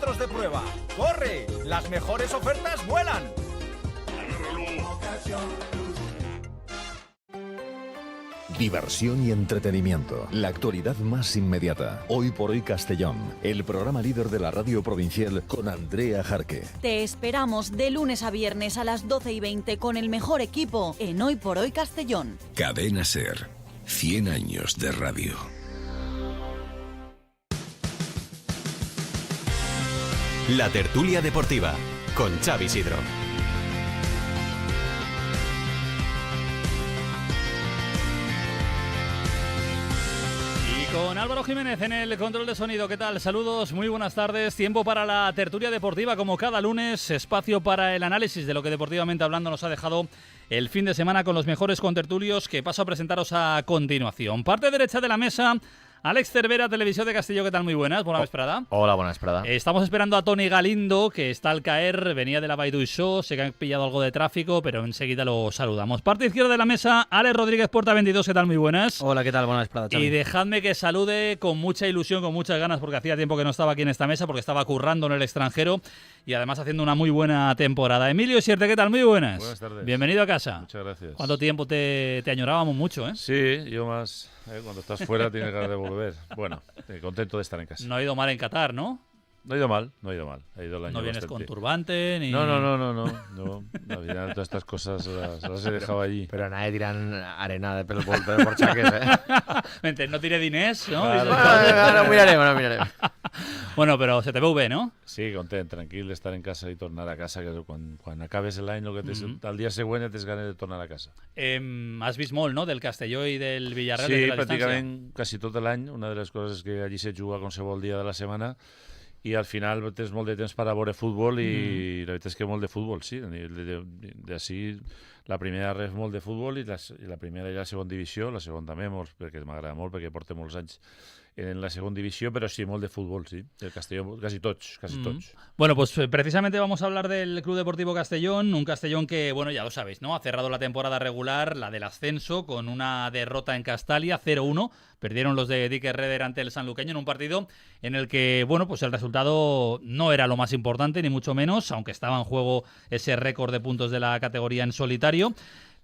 kilómetros de prueba. ¡Corre! ¡Las mejores ofertas vuelan! Diversión y entretenimiento. La actualidad más inmediata. Hoy por hoy Castellón. El programa líder de la radio provincial con Andrea Jarque. Te esperamos de lunes a viernes a las 12:20 con el mejor equipo en Hoy por hoy Castellón. Cadena SER. 100 años de radio. La tertulia deportiva con Xavi Sidro. Con Álvaro Jiménez en el control de sonido. ¿Qué tal? Saludos, muy buenas tardes. Tiempo para la tertulia deportiva como cada lunes. Espacio para el análisis de lo que deportivamente hablando nos ha dejado el fin de semana con los mejores contertulios que paso a presentaros a continuación. Parte derecha de la mesa, Alex Cervera, Televisión de Castelló. ¿Qué tal? Muy buenas, buena vesprada. Hola, buena vesprada. Estamos esperando a Toni Galindo, que está al caer, venía de la Baidu Show, sé que han pillado algo de tráfico, pero enseguida lo saludamos. Parte izquierda de la mesa, Alex Rodríguez, Porta 22. ¿Qué tal? Muy buenas. Hola, ¿qué tal? Buena vesprada, Xavi. Y dejadme que salude con mucha ilusión, con muchas ganas, porque hacía tiempo que no estaba aquí en esta mesa, porque estaba currando en el extranjero y además haciendo una muy buena temporada. Emilio Sierte, ¿qué tal? Muy buenas. Buenas tardes. Bienvenido a casa. Muchas gracias. ¿Cuánto tiempo te añorábamos mucho, eh? Sí, yo más. Cuando estás fuera tienes ganas de volver. Bueno, contento de estar en casa. No ha ido mal en Qatar, ¿no? No ha ido mal, no ha ido mal. Ha ido el año No vienes bastante. con turbante ni... No. Al final todas estas cosas las he dejado allí. Pero nadie tiran arena pel porxaques, Mentre no tire diners, ¿no? Claro. No mirarem. Bueno, pero se te veu bé, no? Sí, content, tranquil d'estar en casa i tornar a casa, que quan acabes l'any, el dia següent ja tens ganes de tornar a casa. Has vist molt, no?, del Castelló i del Villarreal Sí, des de la distància. pràcticament quasi tot l'any. Una de les coses és que allí se juga qualsevol dia de la setmana i al final tens molt de temps per a veure futbol i la veritat és que molt de futbol, sí. D'ací la primera res molt de futbol i la primera i la segona divisió, la segona també, perquè m'agrada molt, perquè porta molts anys en la segunda división, pero sí, molt de fútbol, sí. El Castellón, casi tots. Bueno, pues precisamente vamos a hablar del Club Deportivo Castellón, un Castellón que, bueno, ya lo sabéis, ¿no? Ha cerrado la temporada regular, la del ascenso, con una derrota en Castalia, 0-1. Perdieron los de Dick Herreder ante el sanluqueño en un partido en el que, bueno, pues el resultado no era lo más importante, ni mucho menos, aunque estaba en juego ese récord de puntos de la categoría en solitario.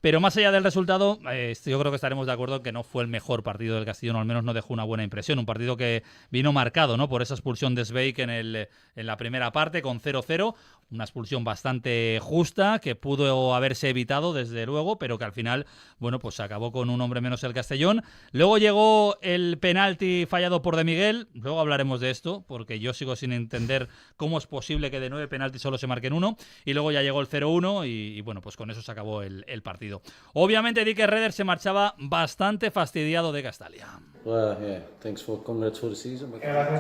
Pero más allá del resultado, yo creo que estaremos de acuerdo en que no fue el mejor partido del Castellón, o al menos no dejó una buena impresión. Un partido que vino marcado, ¿no?, por esa expulsión de Sveik en la primera parte con 0-0. Una expulsión bastante justa que pudo haberse evitado, desde luego, pero que al final, bueno, pues acabó con un hombre menos el Castellón. Luego llegó el penalti fallado por De Miguel. Luego hablaremos de esto, porque yo sigo sin entender cómo es posible que de 9 penaltis solo se marquen uno. Y luego ya llegó el 0-1 y bueno, pues con eso se acabó el partido. Obviamente Dick Herreder se marchaba bastante fastidiado de Castalia. Gracias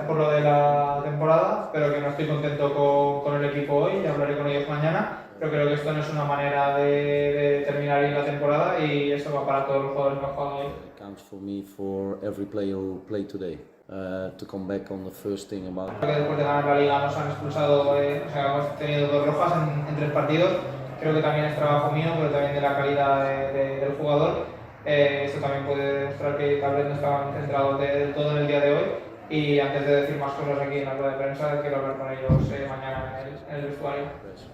por lo de la temporada, pero que no estoy contento con el equipo hoy, ya hablaré con ellos mañana, pero creo que esto no es una manera de terminar bien la temporada y eso va para todos los jugadores que han jugado hoy. Counts for me for every player who played today. To come back on the first thing about. Creo que después de ganar la liga nos han expulsado, o sea, hemos tenido 2 rojas en 3 partidos. Creo que también es trabajo mío, pero también de la calidad del jugador. Esto también puede demostrar que tal vez no estaban centrados del todo en el día de hoy. Y antes de decir más cosas aquí en la rueda de prensa, quiero hablar con ellos mañana en el vestuario.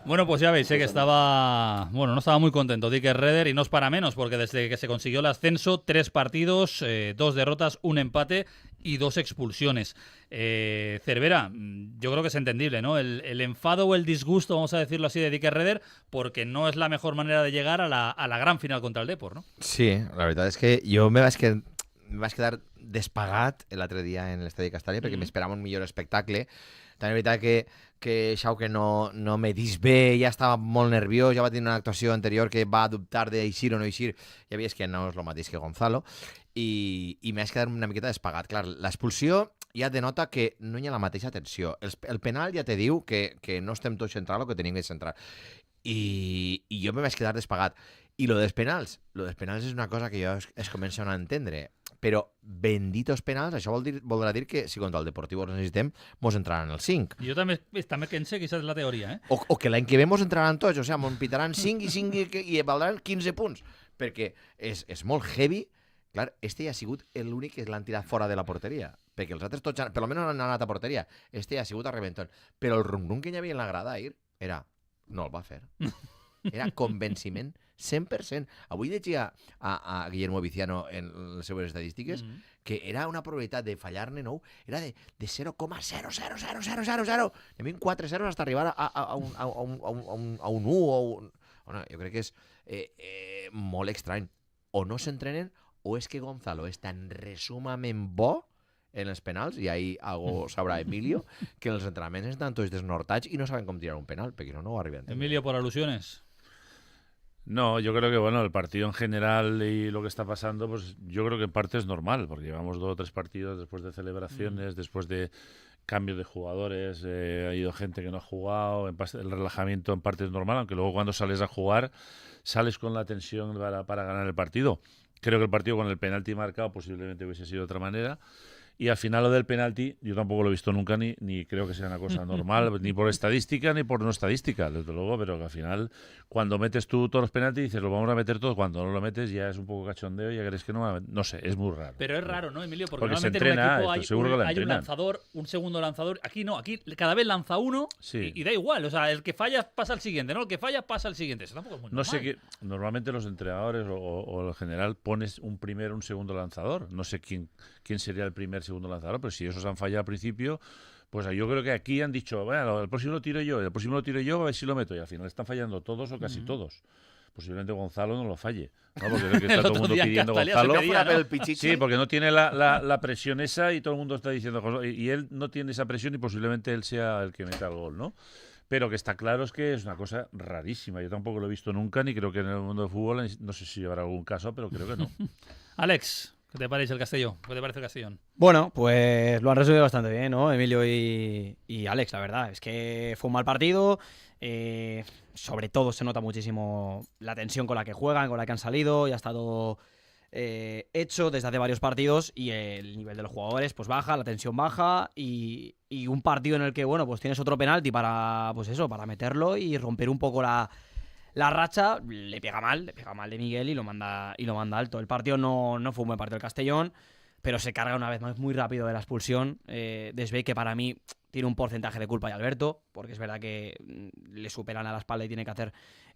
Bueno, pues ya veis, que no estaba muy contento Dick Herreder, y no es para menos, porque desde que se consiguió el ascenso, 3 partidos, 2 derrotas, 1 empate y 2 expulsiones. Cervera, yo creo que es entendible, ¿no? El enfado o el disgusto, vamos a decirlo así, de Dick Herreder, porque no es la mejor manera de llegar a la gran final contra el Depor, ¿no? Sí, la veritat és que jo me vaig quedar despagat l'altre dia en l'estadi de Castalia perquè m'esperava un millor espectacle. També és veritat que Xauque no me dis bé, ja estava molt nerviós, ja va tenir una actuació anterior que va dubtar d'eixir o no eixir, ja veies que no és el mateix que Gonzalo, i m'he quedat una miqueta despagat. Clar, l'expulsió ja denota que no hi ha la mateixa tensió. El penal ja te diu que no estem tots centrant el que tenim que centrar. I jo me vaig quedar despagat. I lo dels penals és una cosa que jo es començo a no entendre. Però benditos penals, això voldrà dir que si contra el Deportivo els necessitem, mos entraran els 5. Jo també pense que aquesta és la teoria, eh? O que l'any que ve mos entraran tots, o sigui, mos pitaran 5 i 5 i valdran 15 punts. Perquè és molt heavy. Clar, este ja ha sigut l'únic que l'han tirat fora de la porteria. perquè els altres tots, per almenys han anat a porteria, ha sigut a rebenton, però el rum-rum que hi havia en la grada ahir era, no el va fer. Era convenciment 100%. Avui llegia a Guillermo Viciano en les seves estadístiques que era una probabilitat de fallar-ne 9, era de 0,0000000. Hi havia 4 zeros hasta arribar a un 1 o un... Bueno, jo crec que és molt estrany. O no s'entrenen o és que Gonzalo és tan resumament bo en els penals, i ahí algo sabrà Emilio, que en els entrenaments estan tots desnortats i no saben com tirar un penal, perquè no ho arriben. Emilio, por alusiones. No, yo creo que bueno, el partido en general y lo que está pasando, pues yo creo que en parte es normal, porque llevamos 2 o 3 partidos después de celebraciones, después de cambio de jugadores, ha ido gente que no ha jugado, el relajamiento en parte es normal, aunque luego cuando sales a jugar, sales con la tensión para ganar el partido. Creo que el partido con el penalti marcado posiblemente hubiese sido de otra manera. Y al final lo del penalti, yo tampoco lo he visto nunca, ni creo que sea una cosa normal, ni por estadística ni por no estadística, desde luego, pero que al final, cuando metes tú todos los penaltis, dices, lo vamos a meter todos, cuando no lo metes ya es un poco cachondeo, ya crees que no sé, es muy raro. Pero es raro, ¿no, Emilio? Porque se normalmente entrena, en un equipo hay un entrenan. lanzador, un segundo lanzador. Aquí no, aquí cada vez lanza uno y da igual. O sea, el que falla pasa al siguiente, ¿no? El que falla pasa al siguiente. Eso tampoco es muy normal. No sé qué, normalmente los entrenadores o en general pones un primero, un segundo lanzador. No sé quién sería el primer, segundo lanzador, pero si esos han fallado al principio, pues yo creo que aquí han dicho, bueno, el próximo lo tiro yo, a ver si lo meto, y al final están fallando todos o casi todos. Posiblemente Gonzalo no lo falle, ¿no? Porque creo que está todo el mundo pidiendo Gonzalo. Sí, porque no tiene la presión esa y todo el mundo está diciendo, y él no tiene esa presión y posiblemente él sea el que meta el gol, ¿no? Pero que está claro es que es una cosa rarísima. Yo tampoco lo he visto nunca, ni creo que en el mundo del fútbol, no sé si habrá algún caso, pero creo que no. Alex, ¿qué te parece el Castellón? ¿Qué te parece el Castellón? Bueno, pues lo han resumido bastante bien, ¿no? Emilio y Alex, la verdad. Es que fue un mal partido. Sobre todo se nota muchísimo la tensión con la que juegan, con la que han salido. Ya está todo hecho desde hace varios partidos y el nivel de los jugadores pues baja, la tensión baja y un partido en el que, bueno, pues tienes otro penalti para, pues eso, para meterlo y romper un poco la racha, le pega mal de Miguel y lo manda alto. El partido no fue un buen partido del Castellón, pero se carga una vez más muy rápido de la expulsión. Desvey, que para mí tiene un porcentaje de culpa, y Alberto, porque es verdad que le superan a la espalda y tiene que hacer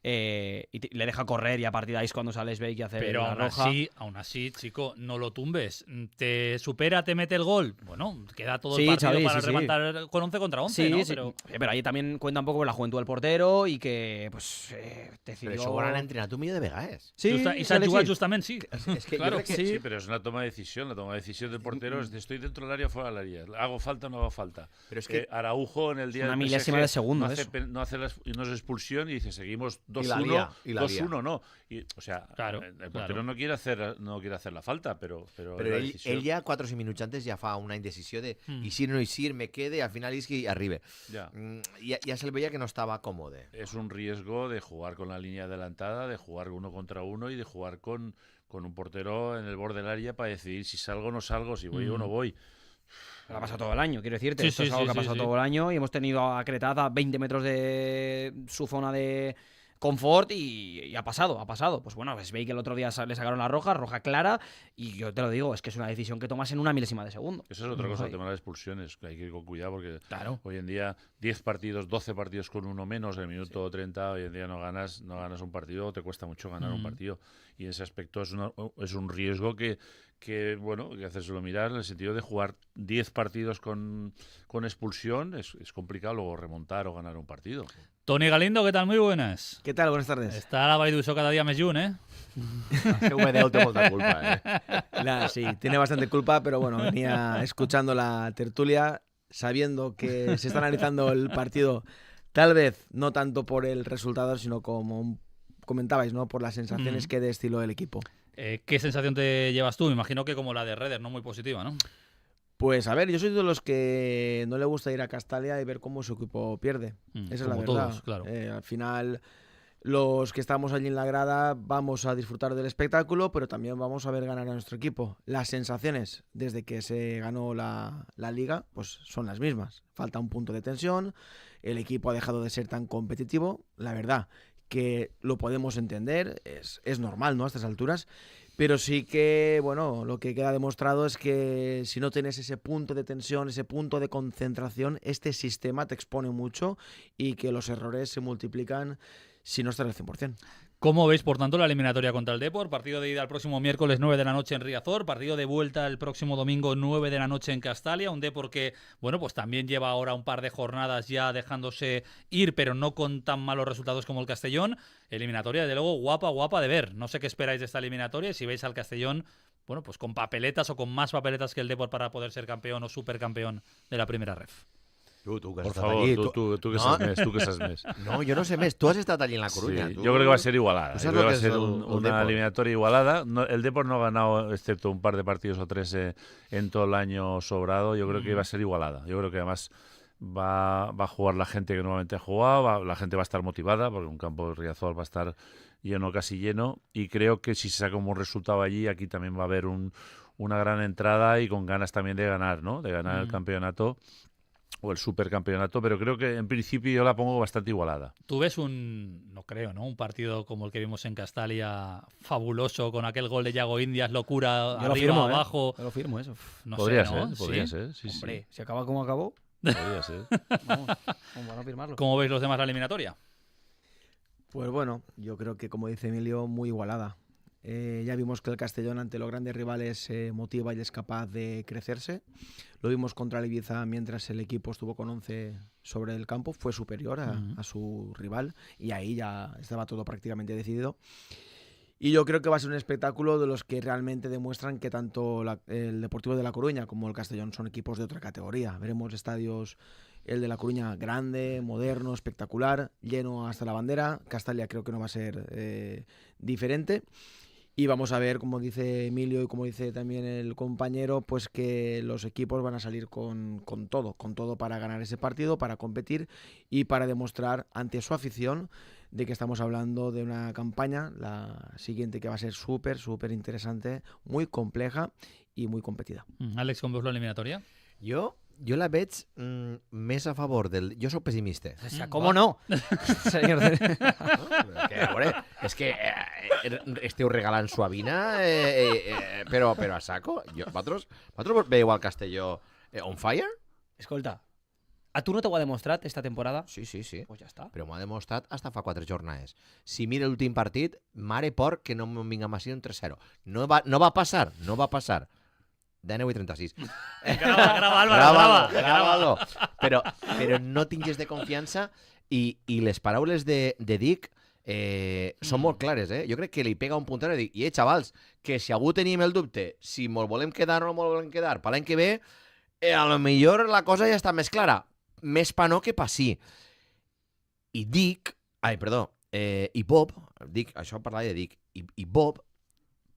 y le deja correr, y a partir de ahí es cuando sale Desvey que hace pero la roja. Aún así, chico, no lo tumbes. Te supera, te mete el gol. Bueno, queda todo el Sí, partido Xavi, para sí, rematar con 11 contra 11, Sí, ¿no? sí. Pero ahí también cuenta un poco con la juventud del portero y que pues decidió... Però això ho han entrenat un milió de vegades. Sí, I s'ha jugat justament, sí. Es que Claro, yo creo que Sí, pero es una toma de decisión. La toma de decisión del portero es de estoy dentro del área o fuera del área. ¿Hago falta o no hago falta? Pero es que Araujo en el día una del milésima PSG de segundo no hace, eso. no es expulsión y dice seguimos Y la lía, 2-1, y la lía. 2-1 no. Y, o sea, Claro, el portero no quiere hacer la falta, pero Però la ell decisión- ja 4 o 5 minuts antes ja fa una indecisió de eixir o no eixir, me quede, al final és que arribe. Ya. Ja se'l veia que no estava còmode. Es un riesgo de jugar con la línea adelantada, de jugar 1 contra 1 y de jugar con un portero en el borde del área para decidir si salgo o no salgo, si voy o no voy. Lo ha pasado todo el año, quiero decirte. Sí, Esto sí, es algo sí, que ha sí, pasado sí. todo el año y hemos tenido a Cretaz a 20 metros de su zona de confort y ha pasado. Pues bueno, veis que el otro día le sacaron la roja clara, y yo te lo digo, es que es una decisión que tomas en una milésima de segundo. Eso es otra cosa, Ay. el tema de las expulsiones, que hay que ir con cuidado porque Claro. hoy en día 10 partidos, 12 partidos con uno menos, en el minuto 30, hoy en día no ganas un partido, te cuesta mucho ganar un partido. Y en ese aspecto es un riesgo que bueno, hay que hacérselo mirar, en el sentido de jugar 10 partidos con expulsión, es complicado luego remontar o ganar un partido. Toni Galindo, ¿qué tal? Muy buenas. ¿Qué tal? Buenas tardes. Está la Baiduso cada día més junt, ¿eh? CVDeu té molta culpa, Sí, tiene bastante culpa, pero bueno, venía escuchando la tertulia, sabiendo que se está analizando el partido, tal vez no tanto por el resultado, sino como comentabais, ¿no? Por las sensaciones que destiló el equipo. ¿Qué sensación te llevas tú? Me imagino que como la de Reder, no muy positiva, ¿no? Pues a ver, yo soy de los que no le gusta ir a Castalia y ver cómo su equipo pierde. Esa es la como verdad. todos, claro. Al final, los que estamos allí en la grada vamos a disfrutar del espectáculo, pero también vamos a ver ganar a nuestro equipo. Las sensaciones desde que se ganó la liga pues son las mismas. Falta un punto de tensión, el equipo ha dejado de ser tan competitivo, la verdad que lo podemos entender, es normal, ¿no? A estas alturas, Pero sí que, bueno, lo que queda demostrado es que si no tienes ese punto de tensión, ese punto de concentración, este sistema te expone mucho y que los errores se multiplican si no estás al 100%. ¿Cómo veis, por tanto, la eliminatoria contra el Depor? Partido de ida el próximo miércoles 9 de la noche en Riazor, partido de vuelta el próximo domingo 9 de la noche en Castalia, un Depor que, bueno, pues también lleva ahora un par de jornadas ya dejándose ir, pero no con tan malos resultados como el Castellón. Eliminatoria, desde luego, guapa de ver. No sé qué esperáis de esta eliminatoria y si veis al Castellón, bueno, pues con papeletas o con más papeletas que el Depor para poder ser campeón o supercampeón de la primera ref. Tú que Por has favor, allí, tú que saps més, tu que saps més. No, jo no sé més. Tu has estat allí en la Coruña. Sí, yo creo que va a ser igualada. Yo creo que va a ser una Depor. eliminatoria igualada. No, el Depor no ha ganado, excepto un par de partidos o tres en todo el año sobrado. Yo creo que va a ser igualada. Yo creo que además va a jugar la gente que normalmente ha jugado, la gente va a estar motivada, porque un campo de Riazor va a estar lleno, casi lleno. Y creo que si se saca un buen resultado allí, aquí también va a haber una gran entrada y con ganas también de ganar, ¿no? De ganar el campeonato o el supercampeonato, pero creo que en principio yo la pongo bastante igualada. Tú ves no creo, ¿no? Un partido como el que vimos en Castalia, fabuloso, con aquel gol de Yago Indias, locura, Yo lo arriba, firmo, abajo. Yo lo firmo, eso. No Podría sé, ser, ¿no? podría ser. Sí, Hombre, sí. si acaba como acabó, Podría ser. vamos a no firmarlo. ¿Cómo veis los demás la eliminatoria? Pues bueno, yo creo que, como dice Emilio, muy igualada. Ya vimos que el Castellón ante los grandes rivales se motiva y es capaz de crecerse. Lo vimos contra el Ibiza mientras el equipo estuvo con 11 sobre el campo, fue superior a su rival y ahí ya estaba todo prácticamente decidido. Y yo creo que va a ser un espectáculo de los que realmente demuestran que tanto el Deportivo de La Coruña como el Castellón son equipos de otra categoría. Veremos estadios, el de La Coruña grande, moderno, espectacular, lleno hasta la bandera. Castalia creo que no va a ser diferente. Y vamos a ver, como dice Emilio y como dice también el compañero, pues que los equipos van a salir con todo para ganar ese partido, para competir y para demostrar ante su afición de que estamos hablando de una campaña, la siguiente, que va a ser súper interesante, muy compleja y muy competida. Àlex, com veus la eliminatoria? Jo la veig més a favor del... Jo sóc pessimista. O sea, ¿cómo no? Señor. No, que, a veure, és que esteu regalant suavina, però a saco. Vosaltres veieu al Castelló on fire? Escolta, ¿a tu no te ho ha demostrat esta temporada? Sí. Pues ja està. Però m'ho ha demostrat hasta fa 4 jornades. Si mira l'últim partit, mare por que no me'n vinga més un 3-0. No va passar. D'Aneu i 36. Grava-lo. Però no tingues de confiança i les paraules de Dick són molt clares, Jo crec que li pega un punter i dic, xavals, que si algú tenim el dubte si mos volem quedar o no mos volem quedar per l'any que ve, a lo millor la cosa ja està més clara. Més pa no que pa sí. I Bob, això parlava de Dick, i Bob,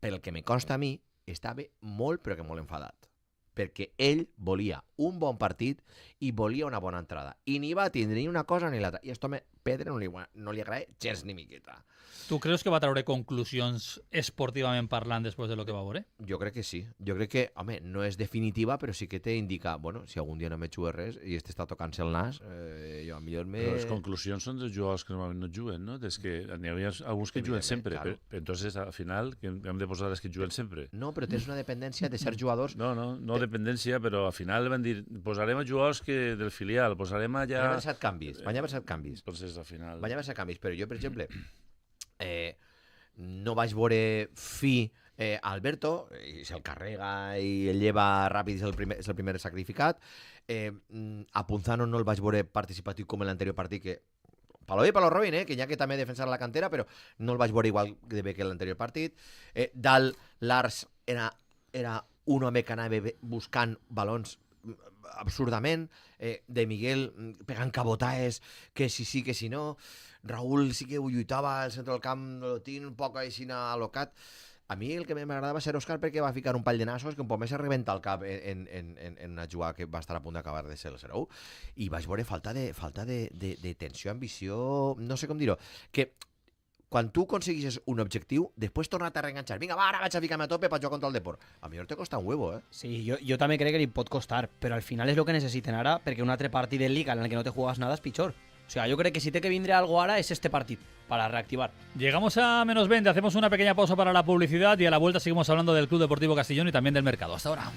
pel que me consta a mi, estava molt, però que molt enfadat. Perquè ell volia un bon partit i volia una bona entrada. I ni va tindre ni una cosa ni l'altra. I a Pedro no li agrada gens ni miqueta. ¿Tú crees que va a traure conclusions esportivament parlant després de lo que va veure? Jo crec que sí. Jo crec que, home, no és definitiva, però sí que t'indica, bueno, si algun dia no me jugué res i este està tocant-se el nas, jo a millor me... Però les conclusions són dels jugadors que normalment no juguen, no? Des que n'hi havia alguns que juguen sempre, claro. però entonces al final hem de posar els que juguen sempre. No, però tens una dependència de ser jugadors... No dependència, però al final van dir, posarem a jugadors que del filial, posarem allà... Van haver set canvis. Entonces al final... Van haver set canvis, però jo, per exemple, no vaig veure fi Alberto, i se'l carrega i el lleva ràpid, és el primer sacrificat. A Punzano no el vaig veure participatiu com en l'anterior partit, que palo bé, palo Robin, que ja que també defensar la cantera, però no el vaig veure igual de bé que l'anterior partit. Dalt, Lars era un home que anava buscant balons absurdament, de Miguel pegant cabotaes, que si sí, que si no. Raúl sí que ho lluitava al centre del camp, lo tinc un poc així alocat. A mi el que m'agradava va ser Òscar perquè va ficar un pall de nassos que un poc més es rebenta el cap en una jugada que va estar a punt d'acabar de ser el 0-1 i vaig veure falta de tensió, ambició, no sé com dir-ho, que quan tu aconseguixes un objectiu, després tornar a reenganxar. Vinga, va, ara vaig a ficar-me a tope per jugar contra el Depor. A mi no te costa un huevo, Sí, jo també crec que li pot costar, però al final és el que necessiten ara, perquè un altre partit de Liga en el que no te juegas nada és pitjor. O sea, jo crec que si té que vindre algo ara és este partit, para reactivar. Llegamos a -20, hacemos una pequeña pausa para la publicidad y a la vuelta seguimos hablando del Club Deportivo Castellón y también del mercado. Hasta ahora.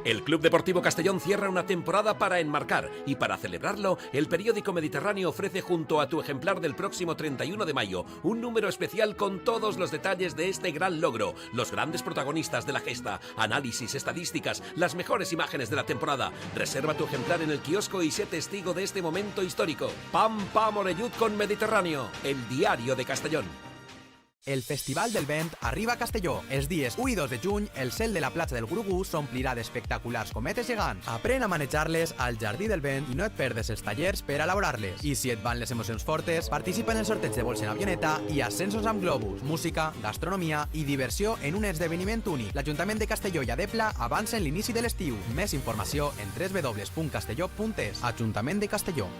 El Club Deportivo Castellón cierra una temporada para enmarcar y para celebrarlo, el periódico Mediterráneo ofrece junto a tu ejemplar del próximo 31 de mayo un número especial con todos los detalles de este gran logro, los grandes protagonistas de la gesta, análisis, estadísticas, las mejores imágenes de la temporada. Reserva tu ejemplar en el kiosco y sé testigo de este momento histórico. Pam, pam, orellut con Mediterráneo, el diario de Castellón. El Festival del Vent arriba a Castelló. Els dies 1 i 2 de juny, el cel de la platja del Gurugú s'omplirà d'espectaculars cometes gegants. Aprèn a manejar-les al Jardí del Vent i no et perdes els tallers per a elaborar-les. I si et van les emocions fortes, participa en el sorteig de vols en avioneta i ascensos amb globus, música, gastronomia i diversió en un esdeveniment únic. L'Ajuntament de Castelló i Adepla avancen l'inici de l'estiu. Més informació en www.castelló.es. Ajuntament de Castelló.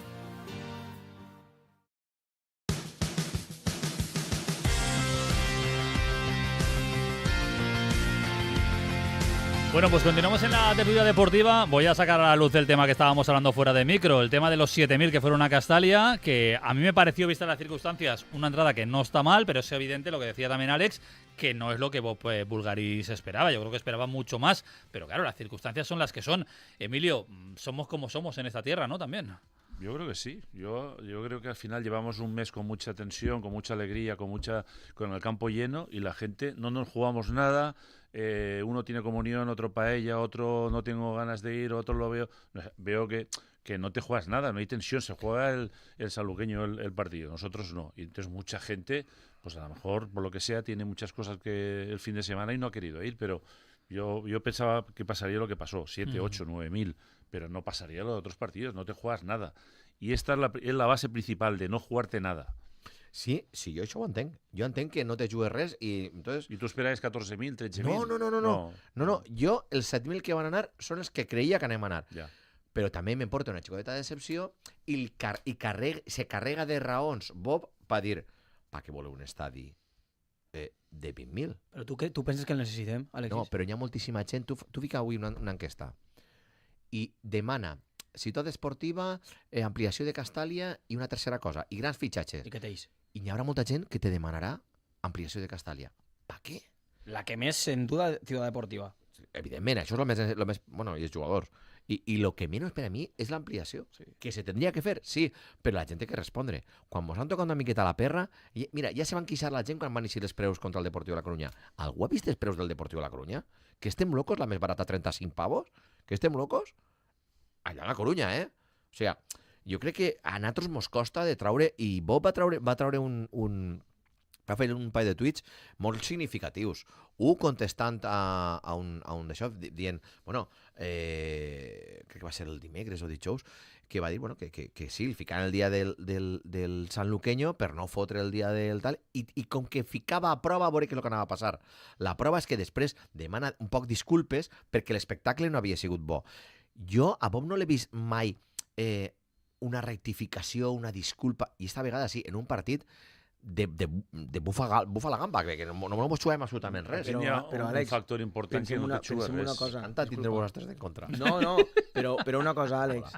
Bueno, pues continuamos en la tertulia deportiva. Voy a sacar a la luz el tema que estábamos hablando fuera de micro, el tema de los 7.000 que fueron a Castalia, que a mí me pareció, vistas las circunstancias, una entrada que no está mal, pero es evidente lo que decía también Alex, que no es lo que Bob Bulgaris esperaba. Yo creo que esperaba mucho más, pero claro, las circunstancias son las que son. Emilio, somos como somos en esta tierra, ¿no? También. Yo creo que sí. Yo creo que al final llevamos un mes con mucha tensión, con mucha alegría, con el campo lleno y la gente no nos jugamos nada. Uno tiene comunión, otro paella, otro no tengo ganas de ir, otro lo veo. Veo que no te juegas nada, no hay tensión, se juega el sanluqueño el partido, nosotros no. Y entonces mucha gente, pues a lo mejor por lo que sea, tiene muchas cosas que el fin de semana y no ha querido ir, pero yo pensaba que pasaría lo que pasó, 7, 8, 9.000, pero no pasaría lo de otros partidos, no te juegas nada. Y esta es la base principal de no jugarte nada. Sí, jo això ho entenc. Jo entenc que no te jugues res i... Entonces... I tu esperaves 14.000, 13.000? No. Jo, els 7.000 que van anar són els que creia que anem a anar. Ja. Però també me porta una xicoteta de decepció i se carrega de raons Bob per dir, pa què voleu un estadi de 20.000? Però tu penses que el necessitem, Alexis? No, però hi ha moltíssima gent. Tu fica avui una enquesta i demana ciutat esportiva, ampliació de Castàlia i una tercera cosa, i grans fitxatges. I què t'eix? I hi haurà molta gent que te demanarà ampliació de Castàlia. Per què? La que més en duda Ciutat Deportiva. Evidentment, això és lo més bueno, i els jugadors. I lo que menys per a mi és l'ampliació. Sí. Que se tendria que fer, sí, però la gent té que respondre. Quan mos han tocat una miqueta la perra, mira, ja se van queixar la gent quan van eixir els preus contra el Deportiu de la Coruña. Algú ha vist els preus del Deportiu de la Coruña? Que estem locos, la més barata 35 pavos? Que estem locos? Allà a la Coruña, eh? O sigui, jo crec que a nosaltres mos costa de traure, i Bob va traure va fer un parell de tuits molt significatius. Un contestant a un d'això, dient, bueno, crec que va ser el dimecres o dijous, que va dir, bueno, que sí, el ficaven el dia del sanluqueño per no fotre el dia del tal, i com que ficava a prova a veure què és el que anava a passar. La prova és que després demana un poc disculpes perquè l'espectacle no havia sigut bo. Jo a Bob no l'he vist mai una rectificació, una disculpa, i esta vegada sí, en un partit de bufa la gamba, que no mos juguem absolutament res. Però Àlex, un factor important que no te jugues res. Tanta tindreu vosaltres en contra. No, però una cosa, Àlex.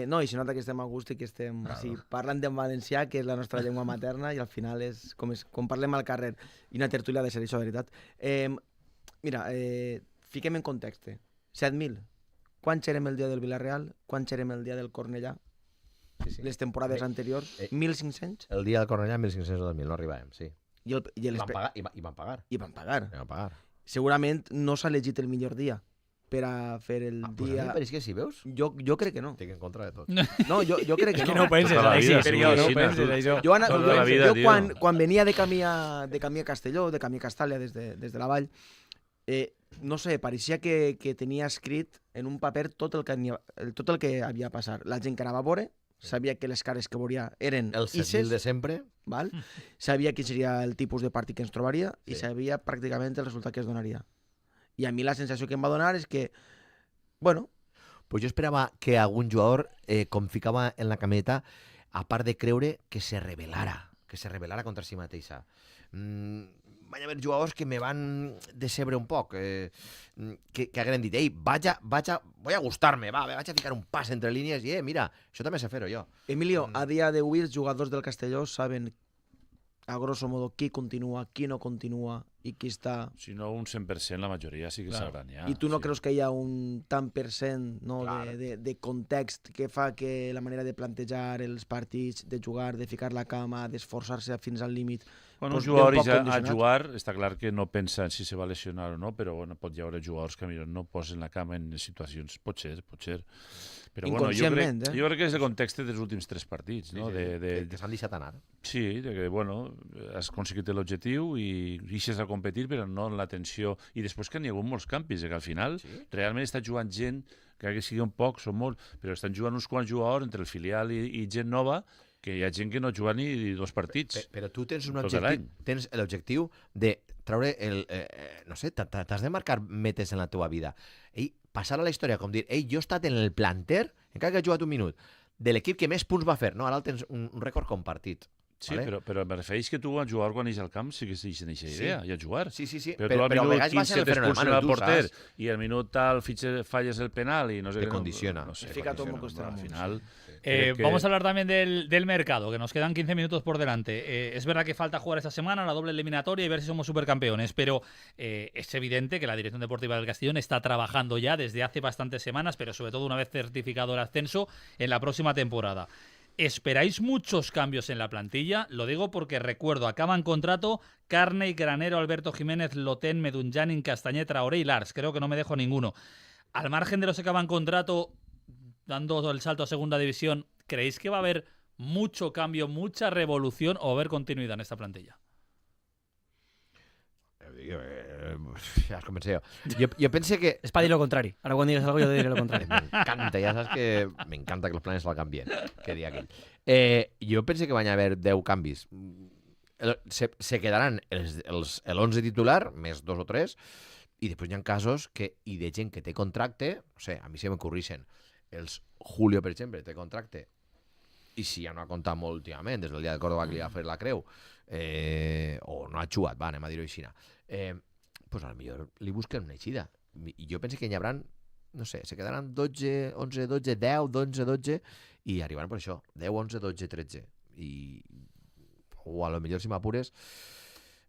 No, i se nota que estem a gust i que estem parlant en valencià, que és la nostra llengua materna, i al final és com parlem al carrer. I una tertúlia de ser això, de veritat. Mira, fiquem en context. 7.000. Quants érem el dia del Villarreal? Quants érem el dia del Cornellà? Sí. Les temporades anteriors? 1.500? El dia del Cornellà, 1.500 o 2.000, no arribàvem, sí. I van pagar. I van pagar. Segurament no s'ha elegit el millor dia per a fer el dia... Pues a mi pareix que sí, veus? Jo crec que no. Estic en contra de tot. No, jo crec que no. Que no penses, Alexis. No penses això. Jo quan venia de camí a Castelló, de camí a Castàlia des de la vall, no sé, pareixia que tenia escrit en un paper tot el que havia passat. La gent que anava a veure sabia que les cares que veuria eren el 7.000 de sempre, val? Sabia quin seria el tipus de partit que ens trobaria i sabia pràcticament el resultat que es donaria. I a mi la sensació que em va donar és que, bueno... Pues jo esperava que algun jugador, com ficava en la camioneta, a part de creure, que se rebel·lara contra si mateixa. van haver jugadors que me van decebre un poc, que hagueren dit, ei, voy a gustar-me, vaig a ficar un pas entre línies i, mira, això també sé fer-ho jo. Emilio, a dia d'avui els jugadors del Castelló saben a grosso modo qui continua, qui no continua i qui està... Si no un 100%, la majoria sí que sabran ja. I tu no creus que hi ha un tant per cent de context que fa que la manera de plantejar els partits, de jugar, de ficar la cama, d'esforçar-se fins al límit... Bueno, un jugador a jugar, està clar que no pensa en si se va lesionar o no, però bueno, pot hi haure jugadors que no posen la cama en situacions, pot ser. Però bueno, jo crec que és el context dels últims 3 partits, no? Que s'han deixat anar. Sí, que bueno, has aconseguit l'objectiu i deixes a competir, però no en la tensió. I després que n'hi ha hagut molts canvis, que al final realment està jugant gent, que siguin pocs o molts, però estan jugant uns quants jugadors entre el filial i gent nova, que hi ha gent que no juga ni 2 partits. Però tu tens un objectiu, tens l'objectiu de treure el... no sé, t'has de marcar metes en la teva vida. Passar a la història com dir, jo he estat en el planter, encara que he jugat un minut, de l'equip que més punts va fer. No, ara tens un rècord compartit. Sí, però me refereix que tu a jugar quan eix al camp sí que deixen aquesta idea, i a jugar. Sí. Però al minut 15 t'expulsen al porter i al minut tal falles el penal i no sé què. Te condiciona. No sé, al final... Vamos a hablar también del mercado, que nos quedan 15 minutos por delante. Es verdad que falta jugar esta semana la doble eliminatoria y ver si somos supercampeones, pero es evidente que la Dirección Deportiva del Castellón está trabajando ya desde hace bastantes semanas, pero sobre todo una vez certificado el ascenso, en la próxima temporada. ¿Esperáis muchos cambios en la plantilla? Lo digo porque recuerdo, acaban contrato Carney, Granero, Alberto Jiménez, Lotén, Medunjanin, Castañet, Traoré y Lars. Creo que no me dejo ninguno. Al margen de los que acaban contrato, dando el salto a segunda división, ¿creéis que va a haber mucho cambio, mucha revolución o va a haber continuidad en esta plantilla? Ja has començat jo. Jo pense que... És per dir lo contrari. Ara quan digues algo jo diré lo contrari. M'encanta, ja saps que m'encanta que els planes salgan bien, que dia aquell. Jo pense que van haver 10 canvis. Se quedaran l'11 titular, més 2 o 3, i després hi ha casos que hi de gent que té contracte, no sé, a mi se m'ocorreixen els Julio, per exemple, té contracte, i si ja no ha comptat molt últimament, des del dia de Córdoba que li ha fet la creu, o no ha jugat, va, anem a dir-ho així, pues potser li busquen una eixida. I jo penso que hi haurà, no sé, se quedaran 12, 11, 12, 10, 11, 12, i arribaran per això, 10, 11, 12, 13. O a lo millor si m'apures,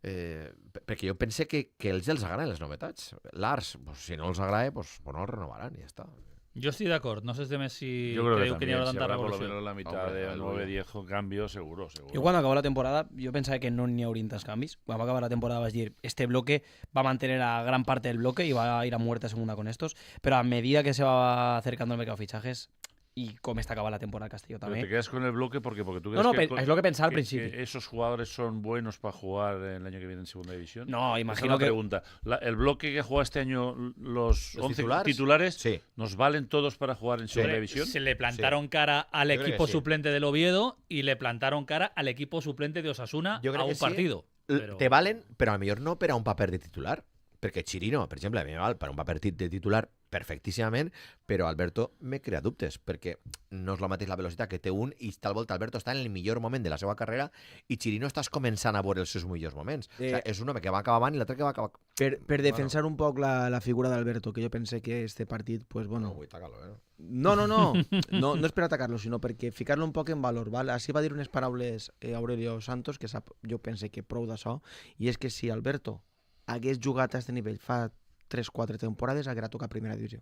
perquè jo pense que ells els agraden les novetats. Lars, pues, si no els agrada, pues no els renovaran i ja està. Yo estoy de acuerdo. No sé si yo creo creo que no habrá si tanta habrá por lo revolución. menos la mitad de 9-10 cambios, seguro. Jo quan acabó la temporada, jo pensava que no n'hi haurien tants canvis. Quan va acabar la temporada vaig dir, este bloque va a mantener a gran parte del bloque y va a ir a muerte segunda con estos, pero a medida que se va acercando el mercado de fichajes y como está acabada la temporada Castelló también. Pero te quedas con el bloque porque tú crees es lo que pensaba al principio. Que esos jugadores son buenos para jugar el año que viene en segunda división. No, imagino que... pregunta. El bloque que juega este año, los 11 titulares, sí, ¿nos valen todos para jugar en segunda división? Se le plantaron cara al equipo suplente del Oviedo y le plantaron cara al equipo suplente de Osasuna a un partido. Pero... Te valen, però a millor no per a un paper de titular. Perquè Chirino, per exemple, a mi me val per a un paper de titular perfectíssimament, però Alberto me crea dubtes, perquè no és la mateixa la velocitat que té un i tal volta Alberto està en el millor moment de la seva carrera i Chirino estàs començant a veure els seus millors moments. O sigui, és un home que va acabar avant i l'altre que va acabar... Per defensar un poc la figura d'Alberto, que jo pensé que este partit, pues bueno... No vull atacar-lo, No és per atacar-lo, sinó perquè ficar-lo un poc en valor. Val? Així va dir unes paraules Aurelio Santos, que sap, jo pense que prou d'això, i és que si Alberto hagués jugat a aquest nivell fa 3-4 temporades, haguera tocat primera divisió.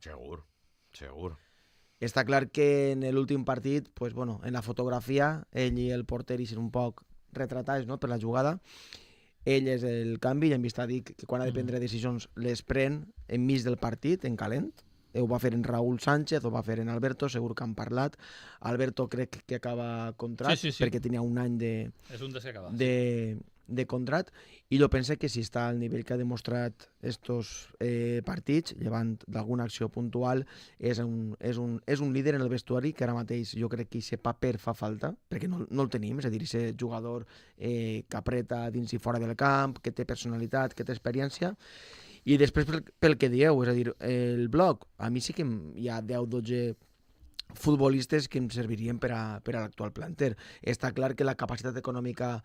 Segur. Està clar que en l'últim partit, pues, bueno, en la fotografia, ell i el porter hi un poc retratats, no?, per la jugada. Ell és el canvi i hem vist a dir que quan ha de prendre decisions les pren enmig del partit, en calent. Ho va fer en Raúl Sánchez, ho va fer en Alberto, segur que han parlat. Alberto crec que acaba contract, perquè tenia un any de contract, i jo pense que si està al nivell que ha demostrat estos partits, llevant d'alguna acció puntual, és un líder en el vestuari que ara mateix jo crec que aquest paper fa falta, perquè no el tenim, és a dir, aquest jugador que apreta dins i fora del camp, que té personalitat, que té experiència. I després pel que dieu, és a dir, el bloc, a mi sí que hi ha 10-12 futbolistes que em servirien per a l'actual planter. Està clar que la capacitat econòmica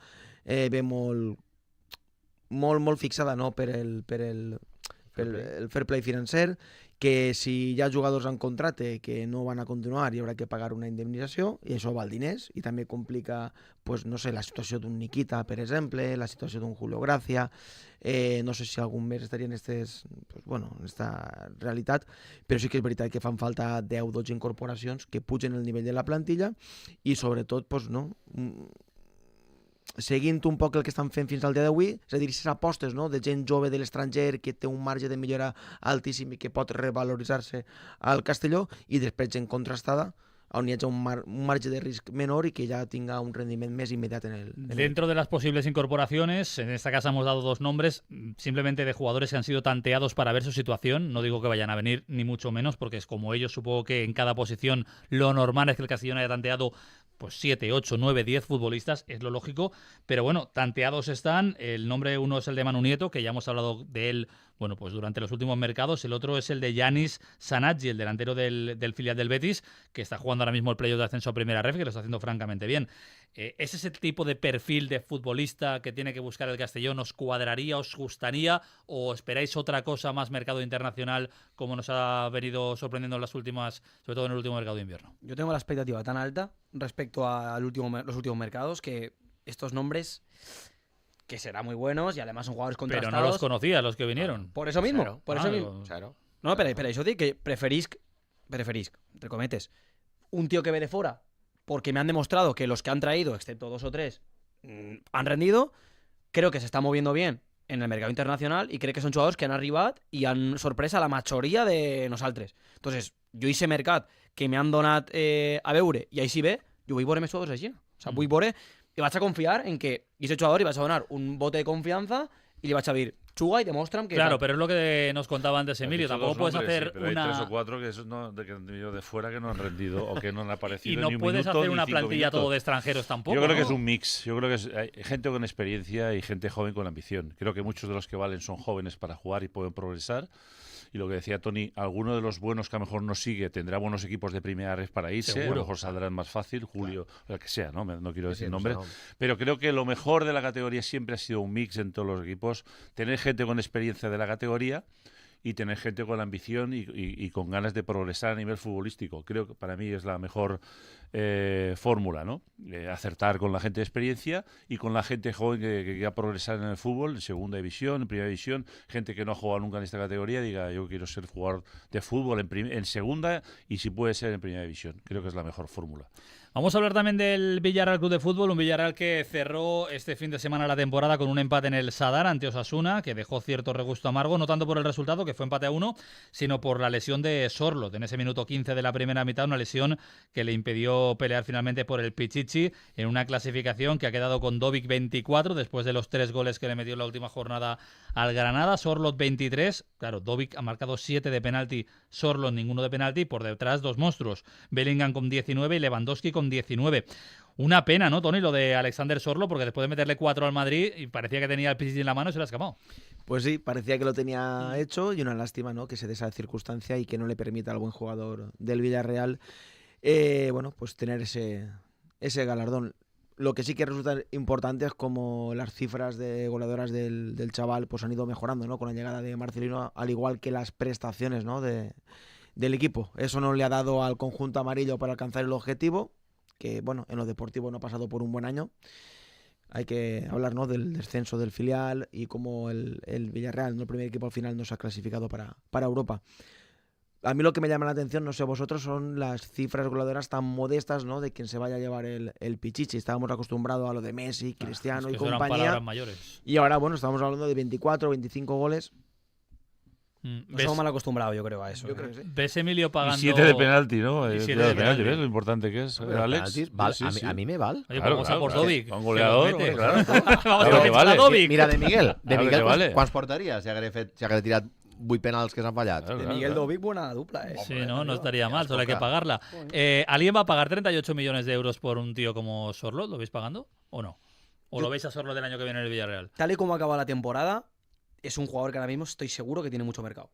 ve molt molt fixada, no?, per el fair play financer, que si hi ha jugadors en contracte que no van a continuar hi haurà que pagar una indemnització i això val diners i també complica, pues, no sé, la situació d'un Nikita, per exemple, la situació d'un Julio Gracia, no sé si algun més estaria en esta realitat, però sí que és veritat que fan falta 10-12 incorporacions que pugen el nivell de la plantilla i sobretot, pues, no, seguint un poc el que estan fent fins al dia d'avui, és a dir, aquestes apostes, no?, de gent jove de l'estranger que té un marge de millora altíssim i que pot revaloritzar-se al Castelló, i després gent contrastada on hi hagi un marge de risc menor y que ya tenga un rendimiento más inmediato en el... Dentro de las posibles incorporaciones, en esta casa hemos dado dos nombres, simplemente de jugadores que han sido tanteados para ver su situación. No digo que vayan a venir, ni mucho menos, porque es como ellos, supongo que en cada posición lo normal es que el Castellón haya tanteado pues 7, 8, 9, 10 futbolistas, es lo lógico, pero bueno, tanteados están. El nombre uno es el de Manu Nieto, que ya hemos hablado de él, bueno, pues durante los últimos mercados. El otro es el de Yanis Sanadji, el delantero del filial del Betis, que está jugando ahora mismo el playoff de ascenso a Primera Ref, que lo está haciendo francamente bien. ¿Es ese tipo de perfil de futbolista que tiene que buscar el Castellón? ¿Os cuadraría, os gustaría, o esperáis otra cosa más mercado internacional como nos ha venido sorprendiendo en las últimas, sobre todo en el último mercado de invierno? Yo tengo la expectativa tan alta respecto a los últimos mercados que estos nombres, que serán muy buenos y además son jugadores contrastados. Pero no los conocía los que vinieron. Por eso mismo, Claro. por eso mismo. Claro. No, pero eso de que preferís, entre cometes, un tío que ve de fuera, porque me han demostrado que los que han traído, excepto 2 o 3, han rendido. Creo que se está moviendo bien en el mercado internacional y creo que son jugadors que han arribat i han sorprès a la majoria de nosaltres. Entonces, jo hice mercat que me han donat a veure i així ve, jo vull veure més jugadors així. O sea, vull veure i vaig a confiar en que aquest jugador li vaig a donar un bote de confianza y le vaig a dir, chuga y demuestran que... Claro, pero es lo que nos contaba antes Emilio. Has dicho Tampoco dos puedes nombres, hacer sí, pero una... hay 3 o 4 que, esos no, que han venido de fuera que no han rendido o que no han aparecido Y no ni un puedes minuto, hacer ni una 5 plantilla minutos. todo de extranjeros tampoco. Yo creo que ¿no? es un mix. Yo creo que hay gente con experiencia y gente joven con ambición. Creo que muchos de los que valen son jóvenes para jugar y pueden progresar. Y lo que decía Tony, alguno de los buenos que a lo mejor no sigue tendrá buenos equipos de primera red para irse. Seguro. A lo mejor saldrán más fácil. Julio, el que sea, no quiero decir Sí, nombres. no. Pero creo que lo mejor de la categoría siempre ha sido un mix en todos los equipos. Tener gente con experiencia de la categoría y tener gente con ambición y con ganas de progresar a nivel futbolístico. Creo que para mí es la mejor fórmula, ¿no? Acertar con la gente de experiencia y con la gente joven que quiera progresar en el fútbol, en segunda división, en primera división, gente que no ha jugado nunca en esta categoría, diga yo quiero ser jugador de fútbol en segunda y si puede ser en primera división. Creo que es la mejor fórmula. Vamos a hablar también del Villarreal Club de Fútbol, un Villarreal que cerró este fin de semana la temporada con un empate en el Sadar ante Osasuna, que dejó cierto regusto amargo, no tanto por el resultado, que fue empate a 1, sino por la lesión de Sorloth en ese minuto 15 de la primera mitad, una lesión que le impidió pelear finalmente por el Pichichi en una clasificación que ha quedado con Dovic 24, después de los 3 goles que le metió en la última jornada al Granada, Sorloth 23, claro, Dovic ha marcado 7 de penalti, Sorloth ninguno de penalti, por detrás 2 monstruos, Bellingham con 19 y Lewandowski con 19. Una pena, ¿no, Tony, lo de Alexander Sorloth, porque después de meterle 4 al Madrid y parecía que tenía el Pichichi en la mano y se le ha escapado. Pues sí, parecía que lo tenía hecho y una lástima, ¿no?, que se dé esa circunstancia y que no le permita al buen jugador del Villarreal bueno, pues tener ese galardón. Lo que sí que resulta importante es como las cifras de goleadoras del chaval pues han ido mejorando, ¿no?, con la llegada de Marcelino, al igual que las prestaciones, ¿no?, del equipo. Eso no le ha dado al conjunto amarillo para alcanzar el objetivo, que bueno, en lo deportivo no ha pasado por un buen año. Hay que hablar, ¿no?, del descenso del filial y cómo el Villarreal, ¿no?, el primer equipo al final, no se ha clasificado para Europa. A mí lo que me llama la atención, no sé vosotros, son las cifras goleadoras tan modestas, ¿no?, de quien se vaya a llevar el Pichichi. Estábamos acostumbrados a lo de Messi, Cristiano Es que y eso eran compañía. palabras mayores. Y ahora, bueno, estamos hablando de 24 o 25 goles. Nos hemos mal acostumbrado, yo creo, a eso. Yo creo que sí. ¿Ves Emilio pagando? Y 7 de penalti, ¿no? Y 7 Cuidado, de penalti. ¿ves lo importante que es, Pero Alex? penaltis, val, Sí, sí. a mí me val. Oye, pues vamos a por Dovic. Un goleador, que lo mete. claro. Vamos Claro a que por vale. Dovic. Mira, de Miguel. De Claro Miguel, que vale. quants portaria si hagués tirat 8 penals que s'han fallat? Claro, De claro, Miguel claro. Dovic, buena dupla, Sí, no estaría mal, solo hay que toca. pagarla. ¿Alguien va a pagar 38 millones de euros por un tío como Sorloth? ¿Lo veis pagando o no? ¿O lo veis a Sorloth del año que viene en el Villarreal? Tal y como acaba la temporada, es un jugador que ahora mismo estoy seguro que tiene mucho mercado.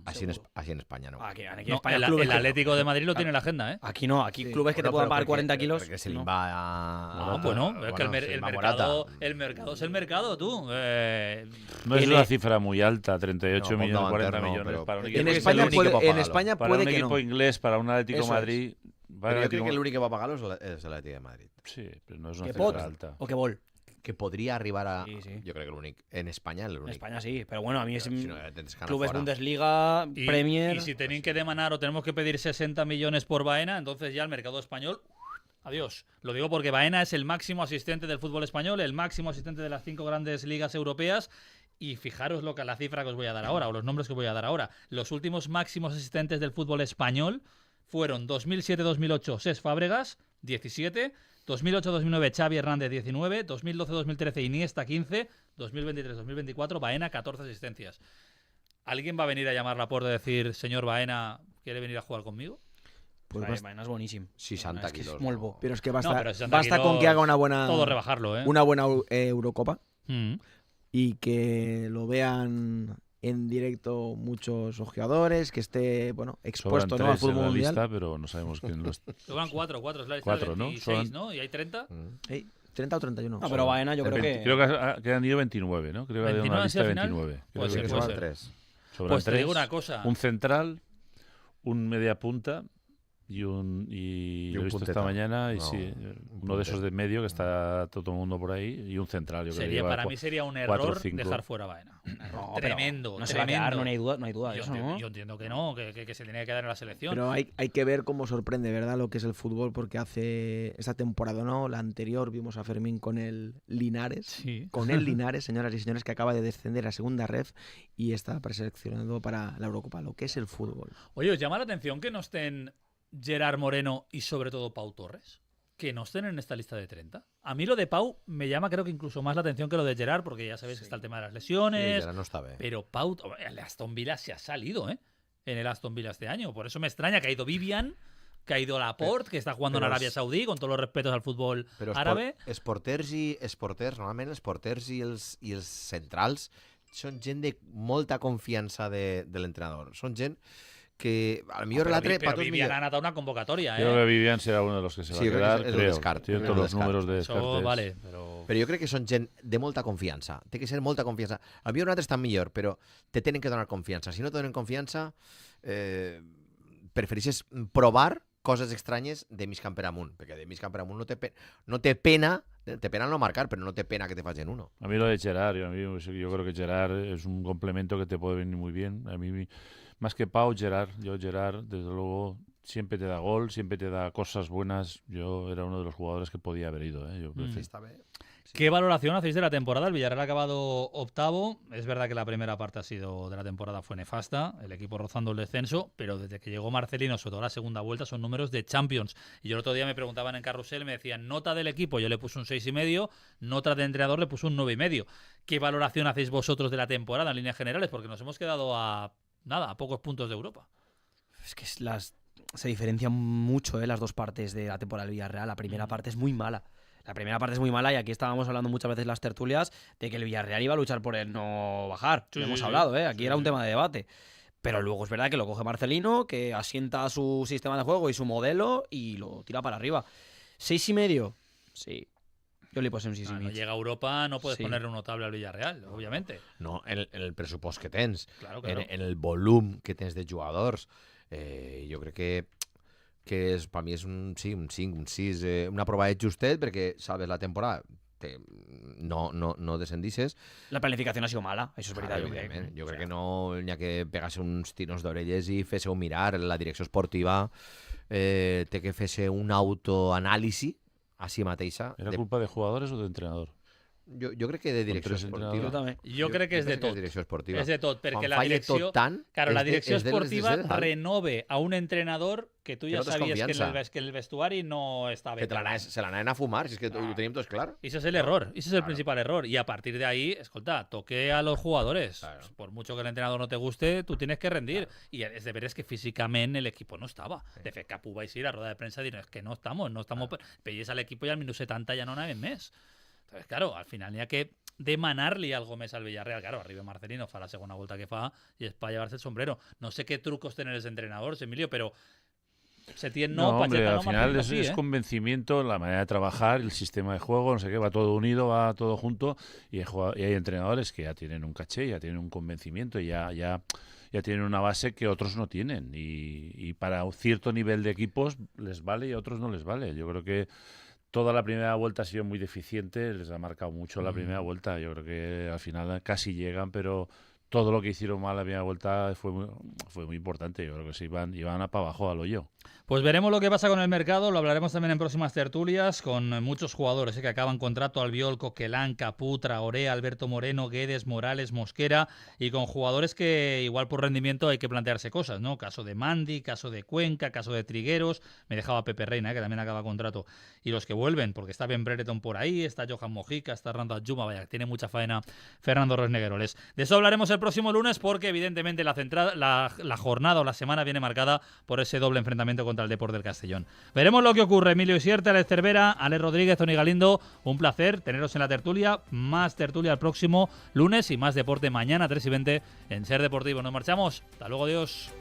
Así en España, ¿no? Aquí en No, España, el Atlético de Madrid lo tiene en la agenda, ¿eh? Aquí no, aquí Sí. clubes que te Bueno, puedan pero pagar porque- 40 kilos. porque se le no. va a... Bueno, es que el mercado Morata. es el mercado, tú. No es una cifra muy alta, 38 No, millones, no, 40 no, millones pero- para un En equipo. España puede para un que equipo no. inglés, para un Atlético Eso es. Madrid. Pero yo creo que el único que va a pagarlo es el Atlético de Madrid. Sí, pero no es una Que cifra Pot alta. o que Bol. Que podría arribar a... Sí, sí. Yo creo que el único. En España el único. En España sí, pero bueno, a mí es Si no, tens que anar clubes fora. Bundesliga, Y, Premier. y si tienen que demanar o tenemos que pedir 60 millones por Baena, entonces ya el mercado español, adiós. Lo digo porque Baena es el máximo asistente del fútbol español, el máximo asistente de las 5 grandes ligas europeas. Y fijaros la cifra que os voy a dar ahora, o los nombres que os voy a dar ahora. Los últimos máximos asistentes del fútbol español fueron 2007-2008 Cesc Fábregas, 17, 2008-2009 Xavi Hernández, 19, 2012-2013 Iniesta, 15, 2023-2024 Baena, 14 asistencias. ¿Alguien va a venir a llamar a la puerta y decir, señor Baena, ¿quiere venir a jugar conmigo? Pues Baena es buenísimo. 60 Es que es kilos. molt bo. Pero es que basta, No, pero 60 basta con kilos, que haga una buena todo rebajarlo, ¿eh? una buena Eurocopa Mm. y que lo vean en directo muchos ojeadores, que esté bueno expuesto, ¿no?, al Sobran 3 en fútbol la mundial. lista, pero no sabemos quién los... Sobran 4 es la lista Cuatro, del ¿no? 26, Son- ¿no? ¿Y hay 30? Sí, 30 o 31. No, pero Baena yo creo que... Creo que han ido 29, ¿no? Creo que ha habido 29 una lista de al final. 29. Creo Pues que sí, sobran puede ser. 3. Sobran Pues te 3, digo una cosa. un central, un media punta y un Y lo he un visto esta punteta. mañana y No, sí, un uno de esos punteta. de medio que está todo el mundo por ahí y un central. Yo creo que Sería, lleva para mí sería un 4 o error 5. dejar fuera a Baena. Un error No, pero tremendo, no se va a tremendo. quedar, no hay duda de Yo eso, entiendo- ¿no? Yo entiendo que no, que se tenía que quedar en la selección. Pero hay que ver cómo sorprende, ¿verdad?, lo que es el fútbol, porque hace esta temporada, ¿no?, la anterior vimos a Fermín con el Linares, Sí. con el Linares, señoras y señores, que acaba de descender a segunda ref y está preseleccionado para la Eurocopa, lo que es el fútbol. Oye, ¿os llama la atención que no estén Gerard Moreno y sobre todo Pau Torres? Que no estén en esta lista de 30. A mí lo de Pau me llama creo que incluso más la atención que lo de Gerard, porque ya sabéis que está el tema de las lesiones. no está bien. Pero Pau, el Aston Villa se ha salido, ¿eh? En el Aston Villa este año. Por eso me extraña que ha ido Vivian, que ha ido Laporte, que está jugando en pero Arabia es- Saudí, con todos los respetos al fútbol árabe. Esporters, normalment els porters i els centrals són gent de molta confiança de l'entrenador. Són gent que a lo millor l'altre Pero Pato és Vivian millor. ha anotado una convocatoria, Creo que ¿eh? Vivian será uno de los que se va Sí, a yo creo quedar, que es el creo. descart, Tiene es todos el los descart. números de Eso descartes. vale, pero... Però jo crec que són gent de molta confiança. Té que ser molta confiança. A millor nosaltres estan millor, però te tenen que donar confiança. Si no te donen confiança, prefereixes provar coses estranyes de mig camp per amunt, perquè de mig camp per amunt no té pena, te pena no marcar, pero no te pena que te fallen uno. A mí lo de Gerard, yo creo que Gerard es un complemento que te puede venir muy bien. A mí, más que Pau, Gerard, desde luego, siempre te da gol, siempre te da cosas buenas. Yo era uno de los jugadores que podía haber ido. Yo prefiero. ¿Qué valoración hacéis de la temporada? El Villarreal ha acabado octavo. Es verdad que la primera parte de la temporada fue nefasta, el equipo rozando el descenso, pero desde que llegó Marcelino, sobre todo la segunda vuelta, son números de Champions. Y yo el otro día me preguntaban en Carrusel, me decían, nota del equipo, yo le puse un 6,5, nota de entrenador le puse un 9,5. ¿Qué valoración hacéis vosotros de la temporada en líneas generales? Porque nos hemos quedado a pocos puntos de Europa. Es que se diferencian mucho las dos partes de la temporada del Villarreal. La primera parte es muy mala. Y aquí estábamos hablando muchas veces en las tertulias de que el Villarreal iba a luchar por el no bajar. Sí, Lo hemos sí, hablado, sí. aquí era un tema de debate. Pero luego es verdad que lo coge Marcelino, que asienta su sistema de juego y su modelo y lo tira para arriba. 6,5, sí. Yo le puse un 6,5. No llega a Europa, no puedes Sí. ponerle un notable al Villarreal, obviamente. No, en el pressupost que tens, Claro. en el volum que tens de jugadors, jo crec que per mi és un 5, un 6, una prova de justet, perquè salves la temporada, no descendisses. La planificación ha sido mala, eso es verdad. Evidentment. Jo crec que no n'hi ha que pegar-se uns tiros d'orelles i fer-se-ho mirar. La direcció esportiva té que fer-se un autoanàlisi a si mateixa. ¿Era culpa de jugadores o de entrenador? Jo crec que de direcció esportiva. Jo crec que és de tot. Direcció esportiva. És de tot, perquè Quan la falla direcció... tot tant, Claro, la és de- direcció és de- esportiva és de dalt. renove a un entrenador que tú Que ya no tens sabías confiança. que el vestuari no estaba Que se l'anaven a fumar, si és que ho teníem tots clar. Ese es el error, ese es el principal error. Y a partir de ahí, escolta, toque a los jugadores. Por mucho que el entrenador no te guste, tú tienes que rendir. Y es de ver es que físicamente el equipo no estaba. De fet, Capu va a ir a rueda de prensa y es que no estamos. Pelles al equipo y al minuto 70 ya no naven més. Entonces, claro, al final ya que demanar-li algo més al Villarreal. Claro, arriba Marcelino, fa la segona volta que fa i és para llevarse el sombrero. No sé qué trucos tienen los entrenadores, Emilio, pero Setién no, hombre, Pacheta no, al final Marcelino es sí, convencimiento, la manera de trabajar, el sistema de juego, no sé qué, va todo unido, va todo junto, y hay entrenadores que ya tienen un caché, ya tienen un convencimiento, y ya tienen una base que otros no tienen, y para un cierto nivel de equipos les vale y a otros no les vale. Yo creo que toda la primera vuelta ha sido muy deficiente, les ha marcado mucho la primera vuelta. Yo creo que al final casi llegan, pero todo lo que hicieron mal la primera vuelta fue muy importante. Yo creo que se iban a para abajo al hoyo. Pues veremos lo que pasa con el mercado, lo hablaremos también en próximas tertulias, con muchos jugadores que acaban contrato: Albiol, Coquelán, Caputra, Orea, Alberto Moreno, Guedes, Morales, Mosquera, y con jugadores que igual por rendimiento hay que plantearse cosas, ¿no? Caso de Mandi, caso de Cuenca, caso de Trigueros, me dejaba Pepe Reina, que también acaba contrato, y los que vuelven, porque está Ben Brereton por ahí, está Johan Mojica, está Randall Juma, vaya, tiene mucha faena Fernando Rosnegueroles. De eso hablaremos el próximo lunes, porque evidentemente la jornada o la semana viene marcada por ese doble enfrentamiento contra el Depor del Castellón. Veremos lo que ocurre. Emilio Isierte, Alex Cervera, Alex Rodríguez, Toni Galindo, un placer teneros en la tertulia. Más tertulia el próximo lunes y más deporte mañana 3:20 en Ser Deportivo. Nos marchamos. Hasta luego, adiós.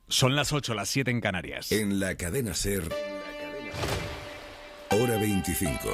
Son las 8, las 7 en Canarias. En la cadena SER, Hora 25.